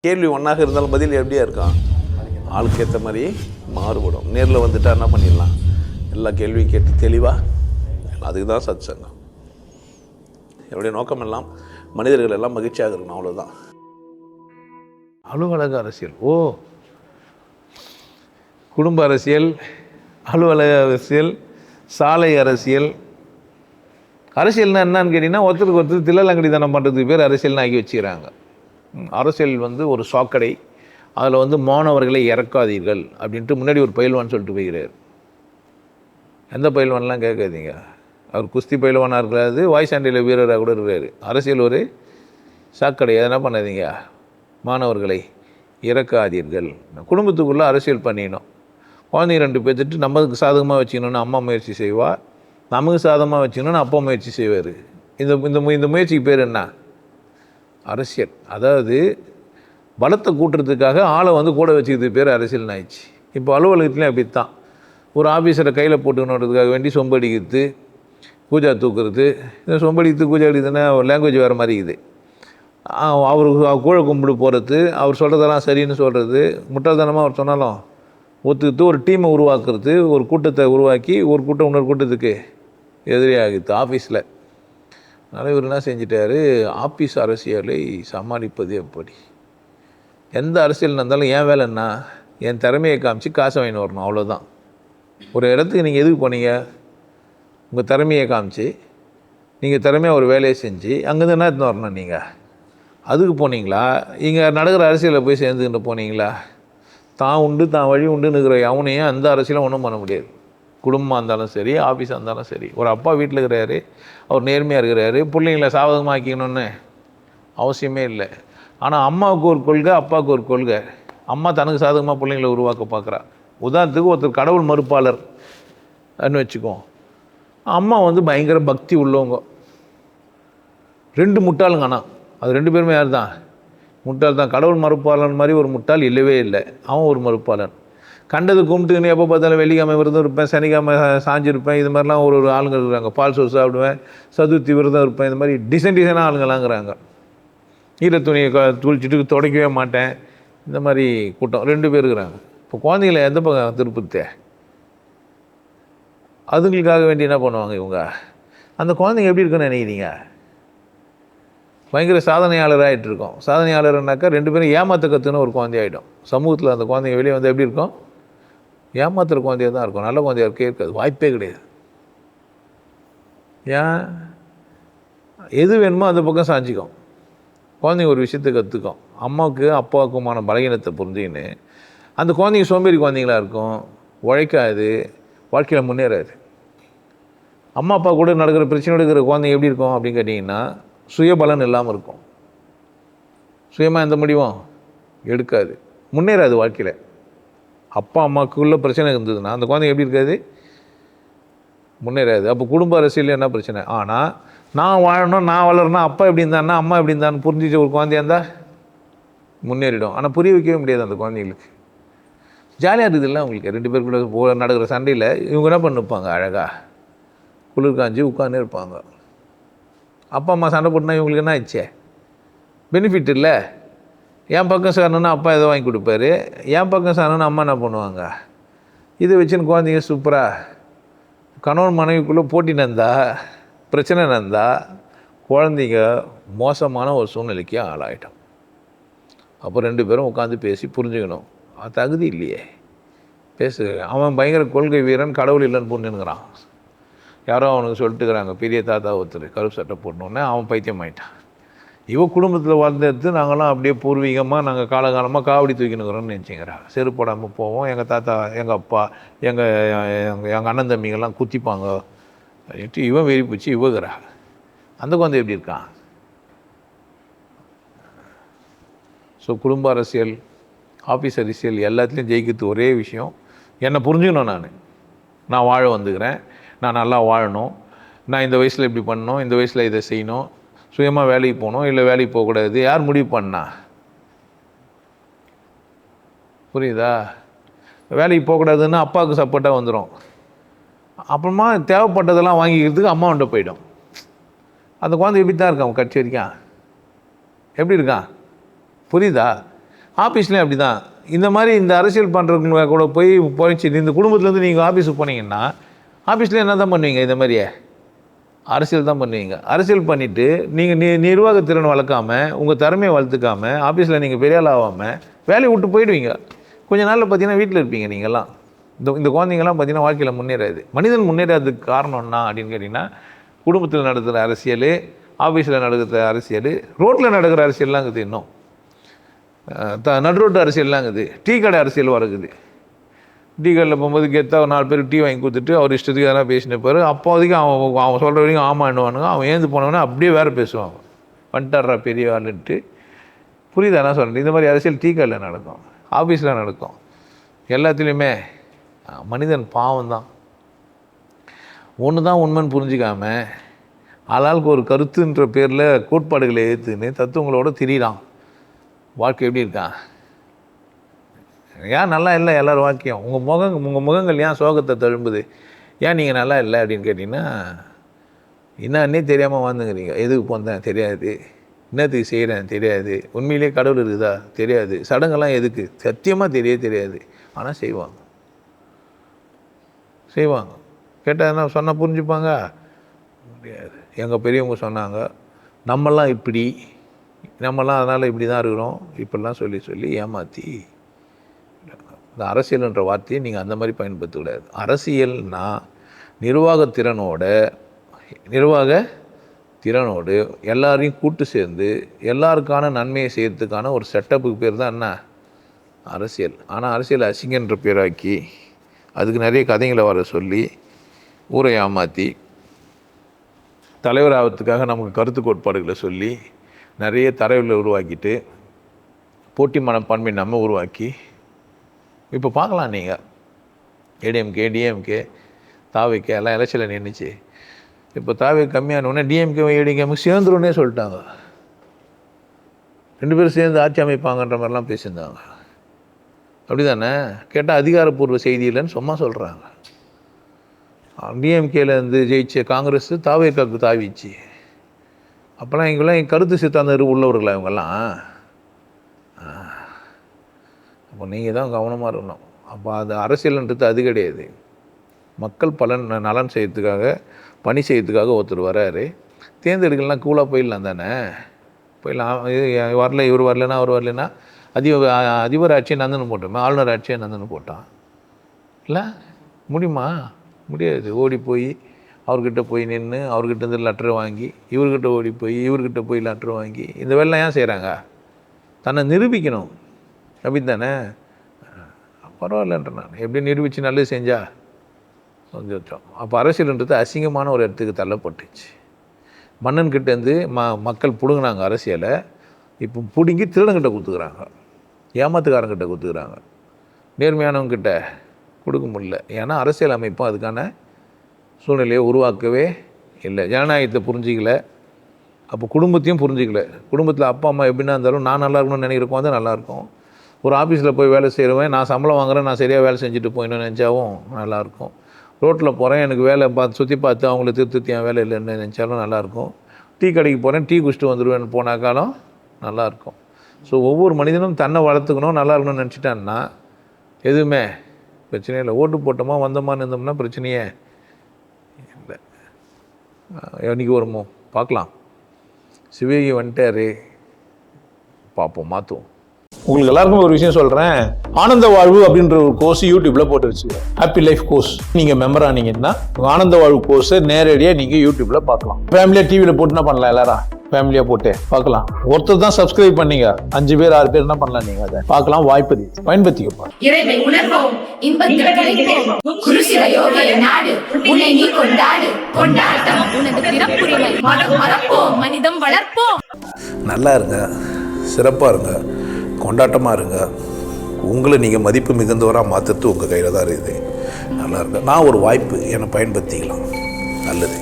கேள்வி ஒன்றாக இருந்தாலும் பதில் எப்படியா இருக்கான், ஆளுக்கு ஏற்ற மாதிரி மாறுபடும். நேரில் வந்துட்டால் என்ன பண்ணிடலாம், எல்லா கேள்வியும் கேட்டு தெளிவாக. அதுக்கு தான் சத் சங்கம். என்னுடைய நோக்கம் எல்லாம் மனிதர்கள் எல்லாம் மகிழ்ச்சியாக இருக்கணும், அவ்வளோதான். அலுவலக அரசியல், குடும்ப அரசியல், அலுவலக அரசியல், சாலை அரசியல். அரசியல்னா என்னன்னு கேட்டிங்கன்னா, ஒருத்தருக்கு ஒருத்தர் தில்லலங்கடித்தனம் பண்ணுறதுக்கு பேர் அரசியல்னு ஆக்கி வச்சுக்கிறாங்க. அரசியல் ஒரு சாக்கடை, அதில் மாணவர்களை இறக்காதீர்கள் அப்படின்ட்டு முன்னாடி ஒரு பயில்வான் சொல்லிட்டு போய்கிறார். எந்த பயில்வான்லாம் கேட்காதீங்க, அவர் குஸ்தி பயில்வானாக இருக்கிறாரு, வாய் சாண்டியில் வீரராக கூட இருக்கிறாரு. அரசியல் ஒரு சாக்கடை, என்ன பண்ணாதீங்க, மாணவர்களை இறக்காதீர்கள். குடும்பத்துக்குள்ளே அரசியல் பண்ணிடணும். குழந்தைங்க 2 பேர்த்துட்டு நமக்கு சாதகமாக வச்சுக்கணுன்னு அம்மா முயற்சி செய்வா, நமக்கு சாதகமாக வச்சுக்கணுன்னு அப்பா முயற்சி செய்வார். இந்த முயற்சிக்கு பேர் என்ன, அரசியல். அதாவது பலத்தை கூட்டுறதுக்காக ஆளை கூட வச்சுக்கிறதுக்கு பேர் அரசியல்னு ஆயிடுச்சு. இப்போ அலுவலகத்துலேயும் அப்படி தான். ஒரு ஆஃபீஸரை கையில் போட்டுக்கணுன்றதுக்காக வேண்டி சொம்படிக்கிறது, கூஜா தூக்குறது. இந்த சொம்படிக்கிறது கூஜா அடிக்கிறதுனா லாங்குவேஜ் வேறு மாதிரி இருக்குது. அவருக்கு கூழ கும்பிடு போகிறது, அவர் சொல்கிறதெல்லாம் சரின்னு சொல்கிறது, முட்டாள்தனமாக அவர் சொன்னாலும் ஒத்துக்கிட்டு ஒரு டீமை உருவாக்குறது, ஒரு கூட்டத்தை உருவாக்கி ஒரு கூட்டம் இன்னொரு கூட்டத்துக்கு எதிரியாகிது ஆஃபீஸில். அதனால் இவர் என்ன செஞ்சிட்டாரு, ஆஃபீஸ் அரசியலை சமாளிப்பது எப்படி. எந்த அரசியல் இருந்தாலும் என் வேலை என்ன, என் திறமையை காமிச்சு காசை வாங்கின்னு வரணும், அவ்வளோதான். ஒரு இடத்துக்கு நீங்கள் எதுக்கு போனீங்க, உங்கள் திறமையை காமிச்சு நீங்கள் திறமையாக ஒரு வேலையை செஞ்சு அங்கேருந்து என்ன எடுத்துன்னு வரணும், நீங்கள் அதுக்கு போனீங்களா? இங்கே நடக்கிற அரசியலில் போய் சேர்ந்துக்கிட்டு போனீங்களா? தான் உண்டு தான் வழி உண்டுன்னு இருக்கிற அவனையும் அந்த அரசியலும் ஒன்றும் பண்ண முடியாது. குடும்பமாக இருந்தாலும் சரி, ஆஃபீஸாக இருந்தாலும் சரி. ஒரு அப்பா வீட்டில் இருக்கிறாரு, அவர் நேர்மையாக இருக்கிறாரு, பிள்ளைங்களை சாதகமாக்கிக்கணும்னு அவசியமே இல்லை. ஆனால் அம்மாவுக்கு ஒரு கொள்கை, அப்பாவுக்கு ஒரு கொள்கை. அம்மா தனக்கு சாதகமாக பிள்ளைங்களை உருவாக்க பார்க்குறா. உதாரணத்துக்கு ஒருத்தர் கடவுள் மறுப்பாளர் அப்படின்னு வச்சுக்கோம். அம்மா பயங்கர பக்தி உள்ளவங்க. 2 முட்டாளுங்க. ஆனால் அது 2 பேருமே யார் தான், முட்டாள் தான். கடவுள் மறுப்பாளன் மாதிரி ஒரு முட்டாள் இல்லவே இல்லை, அவன் ஒரு மறுப்பாளன். கண்டது கும்பிட்டுன்னு எப்போ பார்த்தாலும் வெள்ளிக்கிழமை விரதம் இருப்பேன், சனிக்கிழமை சாஞ்சிருப்பேன், இது மாதிரிலாம் ஒரு ஆளுங்க இருக்கிறாங்க. பால் சோறு சாப்பிடுவேன், சதுர்த்தி விரதம் இருப்பேன், இந்த மாதிரி டிசைனாக ஆளுங்களாங்கிறாங்க. ஈர துணியை துளிச்சிட்டு துடைக்கவே மாட்டேன், இந்த மாதிரி கூட்டம் 2 பேர் இருக்கிறாங்க. இப்போ குழந்தைங்களை எந்த பக்கம் திருப்பத்தே, அதுங்களுக்காக வேண்டி என்ன பண்ணுவாங்க இவங்க. அந்த குழந்தைங்க எப்படி இருக்குன்னு நினைக்கிறீங்க, பயங்கர சாதனையாளராகிட்டு இருக்கோம். சாதனையாளர்னாக்கா 2 பேரும் ஏமாற்ற கற்றுன்னு ஒரு குழந்தையாகிடும். சமூகத்தில் அந்த குழந்தைங்க வெளியே எப்படி இருக்கும், ஏமாத்துகிற குழந்தையாக தான் இருக்கும். நல்ல குழந்தையாக இருக்கே இருக்காது, வாய்ப்பே கிடையாது. ஏன், எது வேணுமோ அந்த பக்கம் சாஞ்சிக்கும். குழந்தைங்க ஒரு விஷயத்தை கற்றுக்கும். அம்மாவுக்கு அப்பாவுக்குமான பலகீனத்தை புரிஞ்சுக்கின்னு அந்த குழந்தைங்க சோம்பேறி குழந்தைங்களாக இருக்கும், உழைக்காது, வாழ்க்கையில் முன்னேறாது. அம்மா அப்பா கூட நடக்கிற பிரச்சனையோடு இருக்கிற குழந்தைங்க எப்படி இருக்கும் அப்படின்னு கேட்டிங்கன்னா, சுயபலன் இல்லாமல் இருக்கும். சுயமாக எந்த முடிவும் எடுக்காது, முன்னேறாது வாழ்க்கையில். அப்பா அம்மாவுக்குள்ள பிரச்சனை இருந்ததுன்னா அந்த குழந்தைங்க எப்படி இருக்காது, முன்னேறாது. அப்போ குடும்ப அரசியல் என்ன பிரச்சனை. ஆனால் நான் வாழணும், நான் வளரணும், அப்பா எப்படி இருந்தான்னா அம்மா எப்படி இருந்தான்னு புரிஞ்சிச்சு ஒரு குழந்தையா இருந்தால் முன்னேறிடும். ஆனால் புரிய வைக்கவே முடியாது அந்த குழந்தைங்களுக்கு. ஜாலியாக இருக்குது இல்லை அவங்களுக்கு. 2 பேர் கூட நடக்கிற சண்டையில் இவங்க என்ன பண்ணிருப்பாங்க, அழகாக குளிர் காஞ்சி உட்காந்து இருப்பாங்க. அப்பா அம்மா சண்டை போட்டுனா இவங்களுக்கு என்ன ஆயிடுச்சே, பெனிஃபிட் இல்லை. என் பக்கம் சாரணுன்னா அப்பா எதை வாங்கி கொடுப்பாரு, என் பக்கம் சாரணுன்னா அம்மா என்ன பண்ணுவாங்க. இதை வச்சுன்னு குழந்தைங்க சூப்பராக கணவன் மனைவிக்குள்ளே போட்டி நடந்தா, பிரச்சனை நடந்தா குழந்தைங்க மோசமான ஒரு சூழ்நிலைக்கு ஆளாயிட்டோம். அப்போ 2 பேரும் உட்காந்து பேசி புரிஞ்சுக்கணும். தகுதி இல்லையே பேசு. அவன் பயங்கர கொள்கை வீரன், கடவுள் இல்லைன்னு புரிஞ்சுனுங்கிறான். யாரோ அவனுக்கு சொல்லிட்டுக்கிறாங்க, பெரிய தாத்தா ஒருத்தர் கருப்பு சட்டை போடணுன்னே அவன் பைத்தியம் ஆகிட்டான். இவன் குடும்பத்தில் வளர்ந்தெடுத்து நாங்களாம் அப்படியே பூர்வீகமாக நாங்கள் காலகாலமாக காவடி தூக்கினுக்கிறோன்னு நினச்சிங்கிறாங்க. செருப்பு போடாமல் போவோம், எங்கள் தாத்தா எங்கள் அப்பா எங்கள் அண்ணன் தம்பிங்கெல்லாம் குத்திப்பாங்க அப்படின்ட்டு இவன் வெறி பிடிச்சி இவகிறா. அந்த குழந்தை எப்படி இருக்கான். ஸோ குடும்ப அரசியல், ஆஃபீஸ் அரசியல் எல்லாத்துலேயும் ஜெயிக்கிறது ஒரே விஷயம், என்னை புரிஞ்சுக்கணும். நான் வாழ வந்துக்கிறேன், நான் நல்லா வாழணும், நான் இந்த வயசில் இப்படி பண்ணணும், இந்த வயசில் இதை செய்யணும், சுயமாக வேலைக்கு போகணும், இல்லை வேலைக்கு போகக்கூடாது. யார் முடிவு பண்ணா, புரியுதா? வேலைக்கு போகக்கூடாதுன்னா அப்பாவுக்கு சப்போர்ட்டாக வந்துடும். அப்புறமா தேவைப்பட்டதெல்லாம் வாங்கிக்கிறதுக்கு அம்மாவன்ட்ட போயிடும். அந்த குழந்தை எப்படி தான் இருக்கான் கட்சி வரைக்கும், எப்படி இருக்கான், புரியுதா? ஆஃபீஸ்லேயும் அப்படி தான். இந்த மாதிரி இந்த அரசியல் பண்ணுறவங்க கூட போயிடுச்சு. இந்த குடும்பத்துலேருந்து நீங்கள் ஆஃபீஸுக்கு போனீங்கன்னா ஆஃபீஸில் என்ன தான் பண்ணுவீங்க? இந்த மாதிரியே அரசியல் தான் பண்ணுவீங்க. அரசியல் பண்ணிவிட்டு நீங்கள் நிர்வாகத்திறன் வளர்க்காமல், உங்கள் திறமையை வளர்த்துக்காமல், ஆஃபீஸில் நீங்கள் பெரிய ஆள் ஆகாமல் வேலையை விட்டு போயிடுவீங்க. கொஞ்ச நாளில் பார்த்தீங்கன்னா வீட்டில் இருப்பீங்க நீங்கள்லாம். இந்த குழந்தைங்கள்லாம் பார்த்தீங்கன்னா வாழ்க்கையில் முன்னேறாது. மனிதன் முன்னேறாததுக்கு காரணம் என்ன அப்படின்னு கேட்டிங்கன்னா, குடும்பத்தில் நடக்கிற அரசியல், ஆஃபீஸில் நடக்கிற அரசியல், ரோட்டில் நடக்கிற அரசியல்லாம் இருக்குது. இன்னும் நடுரோட்டு அரசியல்லாம் இருக்குது. டீ கடை அரசியல் வரக்குது. டீ கடையில் போகும்போது கெத்தாக ஒரு 4 பேர் டீ வாங்கி கொடுத்துட்டு அவர் இஷ்டத்துக்கு எதனா பேசினப்பார். அப்போதைக்கு அவன் சொல்கிற வரைக்கும் ஆமாம் என்னவானுங்க. அவன் ஏந்து போனவனே அப்படியே வேறு பேசுவான். வந்துட்டாரா பெரிய ஆளுன்ட்டு. புரியுதா நான் சொல்கிறேன்? இந்த மாதிரி அரசியல் டீ கடையில் நடக்கும், ஆஃபீஸில் நடக்கும், எல்லாத்துலேயுமே. மனிதன் பாவம் தான். ஒன்று தான் உண்மைன்னு புரிஞ்சிக்காமல் ஆளாளுக்கு ஒரு கருத்துன்ற பேரில் கோட்பாடுகளை ஏற்றுன்னு தத்துவங்களோட திரியிறான். வாழ்க்கை எப்படி இருக்கான்? ஏன் நல்லா இல்லை எல்லோரும் வாழ்க்கையும்? உங்கள் முகங்கள் ஏன் சோகத்தை தழும்புது? ஏன் நீங்கள் நல்லா இல்லை அப்படின்னு கேட்டிங்கன்னா, என்னன்னே தெரியாமல் வாழ்ந்துங்கிறீங்க. எதுக்கு போந்தேன் தெரியாது, என்னத்துக்கு செய்கிறேன் தெரியாது, உண்மையிலே கடவுள் இருக்குதா தெரியாது, சடங்கெல்லாம் எதுக்கு சத்தியமாக தெரியாது. ஆனால் செய்வாங்க. கேட்டால் என்ன சொன்னால் புரிஞ்சுப்பாங்க? முடியாது. எங்கள் பெரியவங்க சொன்னாங்க, நம்மலாம் அதனால் இப்படி தான் இருக்கிறோம் இப்படிலாம் சொல்லி ஏமாற்றி. இந்த அரசியல்ன்ற வார்த்தையை நீங்கள் அந்த மாதிரி பயன்படுத்தக்கூடாது. அரசியல்னால் நிர்வாக திறனோடு எல்லாரையும் கூட்டு சேர்ந்து எல்லாருக்கான நன்மையை செய்கிறதுக்கான ஒரு செட்டப்புக்கு பேர் தான் என்ன? அரசியல். ஆனால் அரசியல் அசிங்கன்ற பேராக்கி அதுக்கு நிறைய கதைகளை வர சொல்லி ஊரை ஏமாற்றி தலைவர் ஆகிறதுக்காக நமக்கு கருத்து கோட்பாடுகளை சொல்லி நிறைய தரவுகளை உருவாக்கிட்டு போட்டி மனப்பான்மை நம்ம உருவாக்கி இப்போ பார்க்கலாம். நீங்கள் ஏடிஎம்கே, டிஎம்கே, தாவிக்கே எல்லாம் எலெக்ஷனில் நின்றுச்சு. இப்போ தாவி கம்மியானோடனே டிஎம்கே ஏடிஎம்கே சேர்ந்துருன்னே சொல்லிட்டாங்க. 2 பேரும் சேர்ந்து ஆட்சி அமைப்பாங்கன்ற மாதிரிலாம் பேசியிருந்தாங்க. அப்படி தானே? கேட்டால் அதிகாரப்பூர்வ செய்தி இல்லைன்னு சும்மா சொல்கிறாங்க. டிஎம்கேலேருந்து ஜெயிச்ச காங்கிரஸ் தாவேக்காவுக்கு தாவிச்சு. அப்போல்லாம் இங்கெல்லாம் என் கருத்து சித்தாந்தம் உள்ளவர்களா இவங்கெல்லாம்? அப்போ நீங்கள் தான் கவனமாக இருக்கணும். அப்போ அது அரசியல்ன்றது அது கிடையாது. மக்கள் நலன் செய்யறதுக்காக, பணி செய்யறதுக்காக ஒருத்தர் வராரு. தேர்ந்தெடுக்கலாம் கூலாக போயிடலாம் தானே? போயிடலாம். வரல, இவர் வரலன்னா அவர் வரலன்னா அதிபர் ஆட்சியை நந்தன் போட்டோமே, ஆளுநர் ஆட்சியை நந்தன் போட்டான் இல்லை? முடியுமா? முடியாது. ஓடி போய் அவர்கிட்ட போய் நின்று அவர்கிட்ட லெட்டரை வாங்கி இவர்கிட்ட ஓடி போய் இவர்கிட்ட போய் லெட்டரை வாங்கி இந்த வேலைலாம் ஏன் செய்கிறாங்க? தன்னை நிரூபிக்கணும். அப்படி தானே? பரவாயில்லன்ற நான் எப்படி நிரூபித்து நல்லது செஞ்சா சந்தோஷம். அப்போ அரசியல்ன்றது அசிங்கமான ஒரு இடத்துக்கு தள்ளப்பட்டுச்சு. மன்னன்கிட்டேருந்து மக்கள் பிடுங்கினாங்க அரசியலை. இப்போ பிடுங்கி திருடங்கிட்ட கொடுத்துக்கிறாங்க, ஏமாத்துக்காரங்கிட்ட கொடுத்துக்கிறாங்க, நேர்மையானவங்கிட்ட கொடுக்க முடியல. ஏன்னா அரசியல் அமைப்பும் அதுக்கான சூழ்நிலையை உருவாக்கவே இல்லை. ஜனநாயகத்தை புரிஞ்சிக்கல. அப்போ குடும்பத்தையும் புரிஞ்சிக்கல. குடும்பத்தில் அப்பா அம்மா எப்படின்னா இருந்தாலும் நான் நல்லா இருக்கணும்னு நினைக்கிறக்கும் வந்து நல்லாயிருக்கும். ஒரு ஆஃபீஸில் போய் வேலை செய்கிறவன் நான் சம்பளம் வாங்குறேன், நான் சரியாக வேலை செஞ்சுட்டு போயிடணும்னு நினச்சாவும் நல்லாயிருக்கும். ரோட்டில் போகிறேன், எனக்கு வேலை சுற்றி பார்த்து அவங்கள திருத்தி என் வேலை இல்லைன்னு நினச்சாலும் நல்லாயிருக்கும். டீ கடைக்கு போகிறேன், டீ குடிச்சிட்டு வந்துடுவேன்னு போனாக்காலும் நல்லாயிருக்கும். ஸோ ஒவ்வொரு மனிதனும் தன்னை வளர்த்துக்கணும், நல்லா இருக்கணும்னு நினச்சிட்டான்னா எதுவுமே பிரச்சனையே இல்லை. ஓட்டு போட்டோமா வந்தோமான்னு இருந்தோம்னா பிரச்சனையே இல்லை. என்றைக்கு வருமோ பார்க்கலாம். சிவகி வந்துட்டாரு, பார்ப்போம், மாற்றுவோம். உங்களுக்கு எல்லாருக்கும் ஒரு விஷயம் சொல்கிறேன். ஆனந்த வாழ்வு அப்படின்ற ஒரு கோர்ஸ் யூடியூப்பில் போட்டு வச்சுக்கோங்க. Happy life course. நீங்கள் மெம்பர் ஆனீங்கன்னா ஆனந்த வாழ்வு கோர்ஸை நேரடியாக நீங்கள் யூடியூப்பில் பார்க்கலாம். ஃபேமிலியாக டிவியில் போட்டு என்ன பண்ணலாம்? எல்லாரும் ஃபேமிலியாக போட்டு பார்க்கலாம். ஒருத்தர் தான் சப்ஸ்கிரைப் பண்ணீங்க, 5 பேர் 6 பேர் என்ன பண்ணலாம்? நீங்கள் அதை பார்க்கலாம். வாய்ப்பு பயன்படுத்திக்கப்பா. நல்லா இருங்க, சிறப்பாக இருங்க, கொண்டாட்டமாக இருங்க. உங்களை நீங்கள் மதிப்பு மிகுந்தவராக மாற்றுறது உங்கள் கையில் தான் இருக்குது. நல்லா இருங்க. நான் ஒரு வாய்ப்பு என்னை பயன்படுத்திக்கலாம். நல்லது.